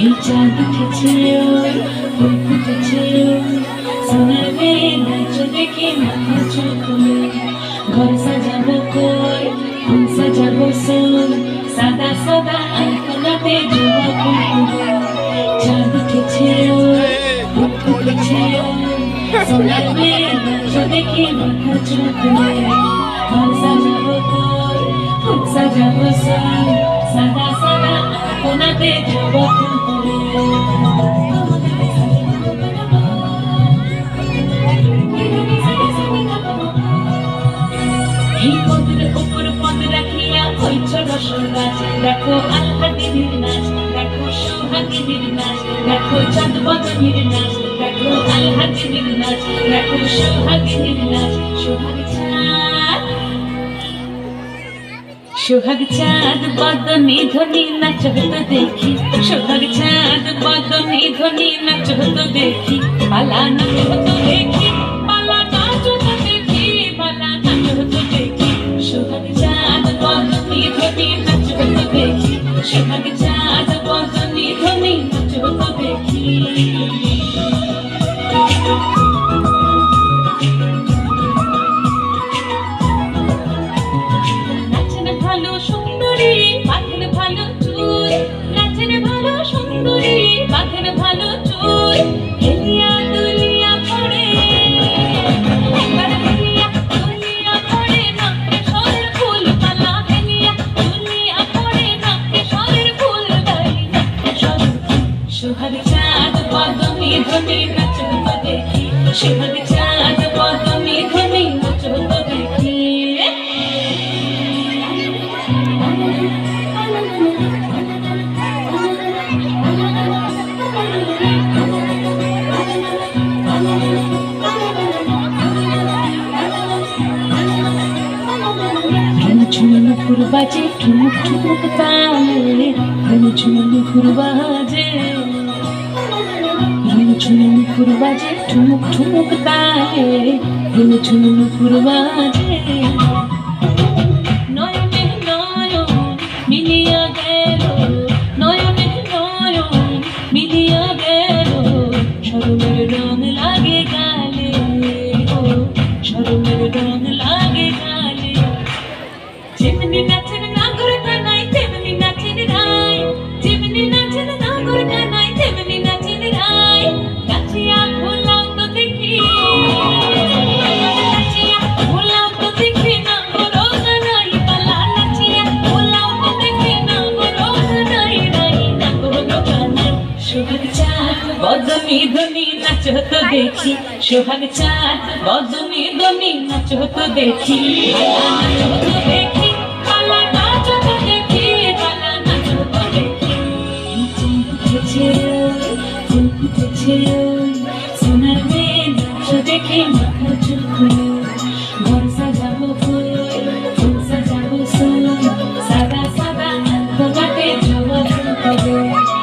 এই চাঁদ উঠেছিল ফুল ফুটেছিল সোনার মেয়ে নাচ দেখে মাথা চুলকুলে ঘর সাজাবো কই ফুল সাজাবো সোন সাদা সাদা আলপনাতে জবা ফুলগুলো চাঁদ উঠেছিল ফুল ফুটেছিল সোনার মেয়ে নাচ দেখে মাথা চুলকুলে ঘর সাজাবো কই ফুল সাজাবো সোন সাদা সাদা আলপনাতে জবা ফুলগুলো এই পদের উপর পদ রাখিয়া হইছ রসরাজ দেখো আল্লাদিনীর নাচ দেখো সোহাগিনীর নাচ দেখো চাঁদ বদনীর নাচ দেখো আল্লাদিনীর নাচ দেখো সোহাগিনীর নাচ সোহাগ চাঁদ বদনী ধ্বনি নাচ হতো দেখি সোহাগ চাঁদ বদনী ধ্বনি নাচ হতো দেখি পালা নাচ হতো দেখি পালা নাচ হতো দেখি পালা নাচ হতো দেখি সোহাগ চাঁদ বদনী ধ্বনি নাচ হতো দেখি সোহাগ চাঁদ বদনী ধ্বনি নাচ হতো দেখি ভালো সুন্দরী বাঁধেন ভালো চুল নাচেন ভালো সুন্দরী বাঁধেন ভালো চুল হেলিয়া দুলিয়া পড়ে একবার হেলিয়া দুলিয়া পড়ে নাকে সরের ফুল পালা হেলিয়া দুলিয়া পড়ে নাকে সরের ফুল গাই নাকে সরের সোহাগ চাঁদ বদনী ধ্বনি নাচ হতো দেখি সোহাগ চাঁদ বদনী ধ্বনি নাচ হতো দেখি নুপুর বাজে ঠুমুক ঠুমুক তালে নুপুর বাজে নুপুর বাজে ঠুমুক ঠুমুক তালে নুপুর বাজে নয়নে নয়ন মিলিয়া গেল নয়নে নয়ন মিলিয়া গেল শরমের রং লাগে গালে ও শরমের রং লাগে গালে যেমনি নাচেন নাগর কানাই তেমনি নাচেন রায় যেমনি নাচেন নাগর কানাই তেমনি নাচেন রায় নাচিয়া ভোলাও তো দেখি নাচিয়া ভোলাও তো দেখি নাগর কানাই পালা নাচিয়া ভোলাও তো দেখি নাগর কানাই রাই নাগর কানাই সোহাগ চাঁদ বদনী ধ্বনি নাচ হতো দেখি সোহাগ চাঁদ বদনী ধ্বনি নাচ হতো দেখি নাচ হতো দেখি সোনার মেয়ে নাচ দেখে মাথা চুলকুলে ঘর সাজাবো ফুল ফুল সাজাবো সোন সাদা সাদা আলপনাতে জবা ফুল